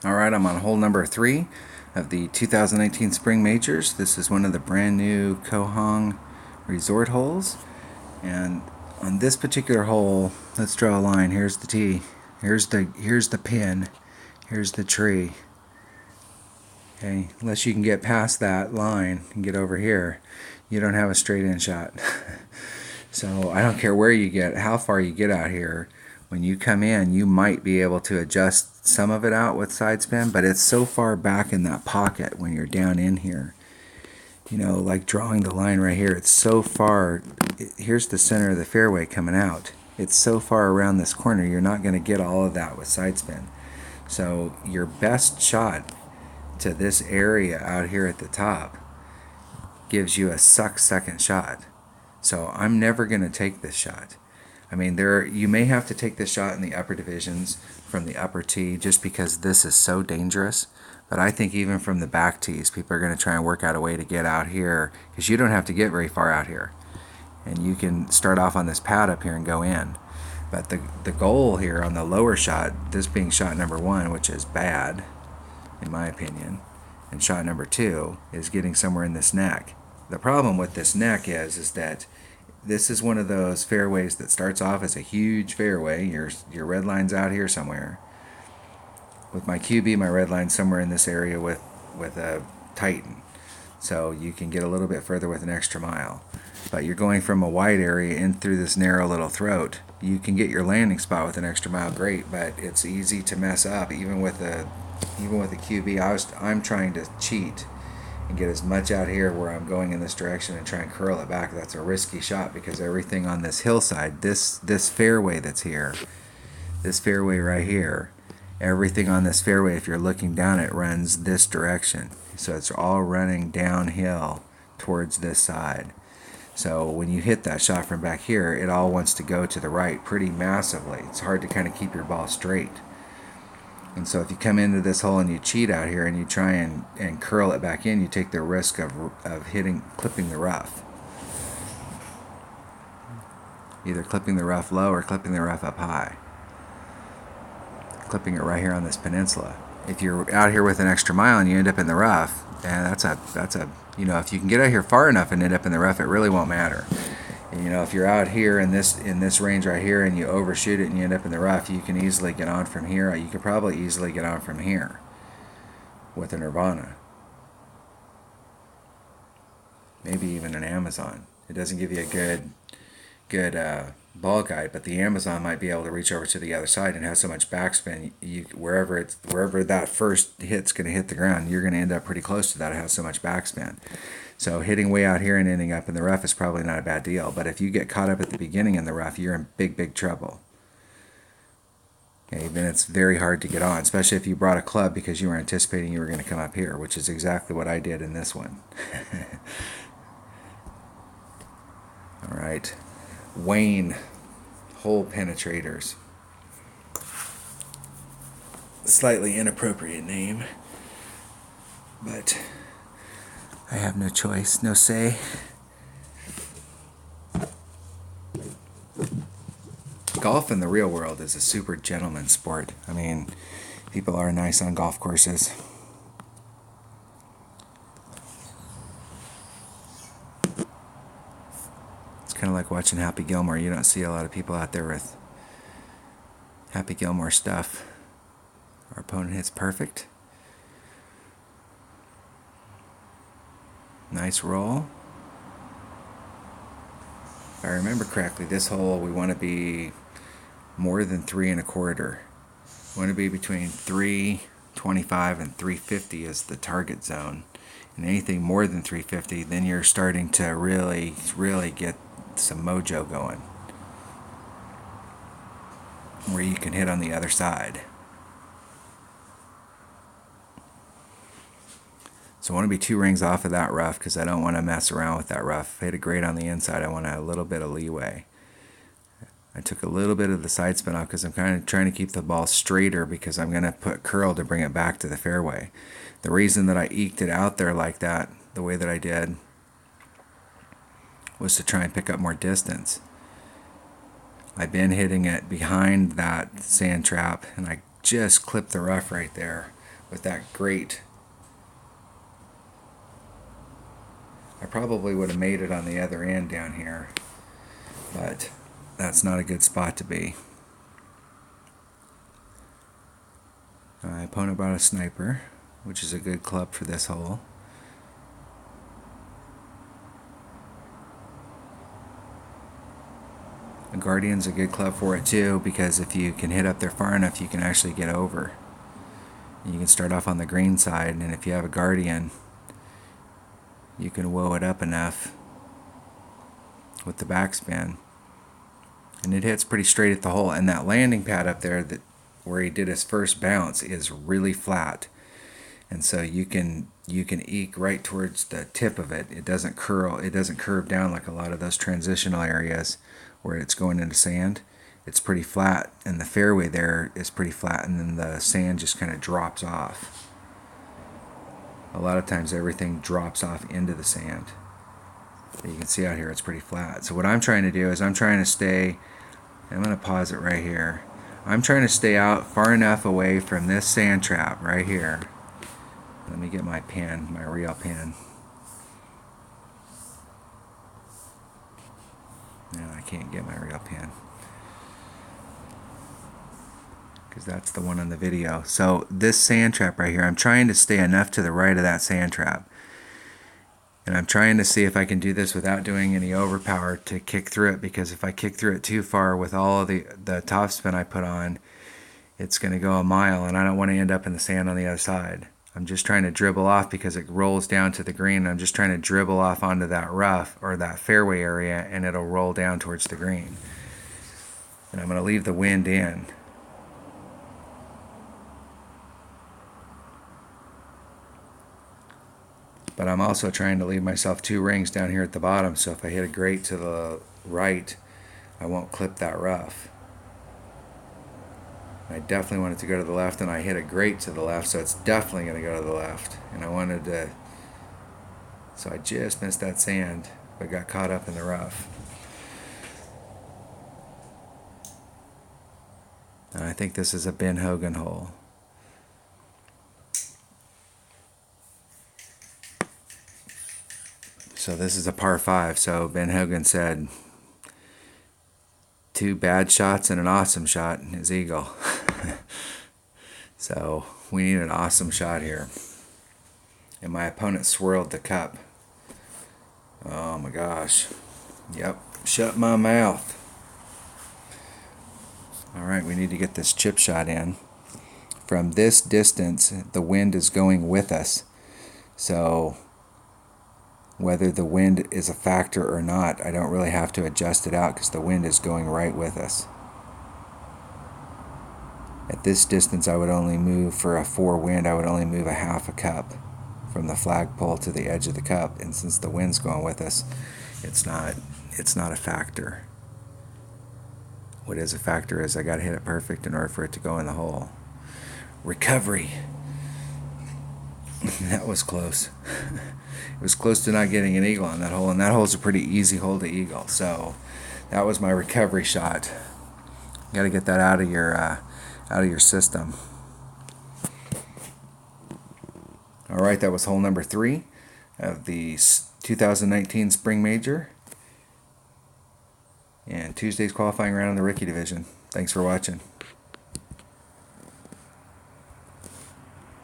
Alright, I'm on hole number 3 of the 2019 Spring Majors. This is one of the brand new Kohong resort holes. And on this particular hole, let's draw a line. Here's the tee. Here's the pin. Here's the tree. Okay, unless you can get past that line and get over here, you don't have a straight in shot. So I don't care where you get, how far you get out here. When you come in, you might be able to adjust some of it out with side spin, but it's so far back in that pocket when you're down in here. You know, like drawing the line right here, it's so far. Here's the center of the fairway coming out. It's so far around this corner, you're not going to get all of that with side spin. So your best shot to this area out here at the top gives you a suck second shot. So I'm never going to take this shot. I mean, you may have to take this shot in the upper divisions from the upper tee just because this is so dangerous. But I think even from the back tees, people are going to try and work out a way to get out here because you don't have to get very far out here. And you can start off on this pad up here and go in. But the goal here on the lower shot, this being shot number 1, which is bad, in my opinion, and shot number 2 is getting somewhere in this neck. The problem with this neck is that this is one of those fairways that starts off as a huge fairway. Your red line's out here somewhere. With my QB, my red line's somewhere in this area with a Titan. So you can get a little bit further with an extra mile. But you're going from a wide area in through this narrow little throat. You can get your landing spot with an extra mile, great, but it's easy to mess up even with a QB. I'm trying to cheat and get as much out here where I'm going in this direction and try and curl it back. That's a risky shot because everything on this hillside, this fairway that's here, this fairway right here, everything on this fairway, if you're looking down, it runs this direction. So it's all running downhill towards this side. So when you hit that shot from back here, it all wants to go to the right pretty massively. It's hard to kind of keep your ball straight. And so if you come into this hole and you cheat out here and you try and curl it back in, you take the risk of clipping the rough. Either clipping the rough low or clipping the rough up high. Clipping it right here on this peninsula. If you're out here with an extra mile and you end up in the rough, and that's a if you can get out here far enough and end up in the rough, it really won't matter. And, if you're out here in this range right here and you overshoot it and you end up in the rough, you can easily get on from here. You could probably easily get on from here with a Nirvana. Maybe even an Amazon. It doesn't give you a good ball guide, but the Amazon might be able to reach over to the other side and have so much backspin. Wherever that first hit's going to hit the ground, you're going to end up pretty close to that. It has so much backspin. So hitting way out here and ending up in the rough is probably not a bad deal. But if you get caught up at the beginning in the rough, you're in big trouble. Okay, then it's very hard to get on, especially if you brought a club because you were anticipating you were going to come up here, which is exactly what I did in this one. All right. Wayne hole penetrators. Slightly inappropriate name, but I have no choice, no say. Golf in the real world is a super gentleman sport. I mean, people are nice on golf courses. It's kind of like watching Happy Gilmore. You don't see a lot of people out there with Happy Gilmore stuff. Our opponent hits perfect. Nice roll. If I remember correctly, this hole we want to be more than 3 1/4. We want to be between 325 and 350 is the target zone. And anything more than 350, then you're starting to really get some mojo going, where you can hit on the other side. So I want to be 2 rings off of that rough because I don't want to mess around with that rough. If I hit a grade on the inside, I want a little bit of leeway. I took a little bit of the side spin off because I'm kind of trying to keep the ball straighter because I'm going to put curl to bring it back to the fairway. The reason that I eked it out there like that, the way that I did, was to try and pick up more distance. I've been hitting it behind that sand trap and I just clipped the rough right there. with that grate. I probably would have made it on the other end down here, but that's not a good spot to be. My opponent brought a sniper, which is a good club for this hole. A Guardian's a good club for it too, because if you can hit up there far enough, you can actually get over. You can start off on the green side, and if you have a Guardian, you can woe it up enough with the backspin, and it hits pretty straight at the hole. And that landing pad up there, that where he did his first bounce, is really flat, and so you can eke right towards the tip of it. It doesn't curve down like a lot of those transitional areas where it's going into sand. It's pretty flat, and the fairway there is pretty flat, and then the sand just kind of drops off. A lot of times everything drops off into the sand. You can see out here it's pretty flat. So what I'm trying to do is I'm going to pause it right here. I'm trying to stay out far enough away from this sand trap right here. Let me get my pen, my real pen. No, I can't get my real pen, because that's the one on the video. So this sand trap right here, I'm trying to stay enough to the right of that sand trap. And I'm trying to see if I can do this without doing any overpower to kick through it, because if I kick through it too far with all of the topspin I put on, it's going to go a mile, and I don't want to end up in the sand on the other side. I'm just trying to dribble off because it rolls down to the green. I'm just trying to dribble off onto that rough or that fairway area, and it'll roll down towards the green. And I'm going to leave the wind in. But I'm also trying to leave myself 2 rings down here at the bottom, so if I hit a grate to the right, I won't clip that rough. I definitely want it to go to the left, and I hit a grate to the left, so it's definitely going to go to the left. And I wanted to, so I just missed that sand, but got caught up in the rough. And I think this is a Ben Hogan hole. So this is a par 5. So Ben Hogan said 2 bad shots and an awesome shot is eagle. So we need an awesome shot here. And my opponent swirled the cup. Oh my gosh. Yep, shut my mouth. Alright, we need to get this chip shot in. From this distance, the wind is going with us. So whether the wind is a factor or not, I don't really have to adjust it out because the wind is going right with us. At this distance, I would only move for a 4 wind, I would only move a half a cup from the flagpole to the edge of the cup. And since the wind's going with us, it's not a factor. What is a factor is I got to hit it perfect in order for it to go in the hole. Recovery. That was close. It was close to not getting an eagle on that hole, and that hole's a pretty easy hole to eagle. So that was my recovery shot. You got to get that out of your system. All right, that was hole number 3 of the 2019 Spring Major and Tuesday's qualifying round in the rookie division. Thanks for watching.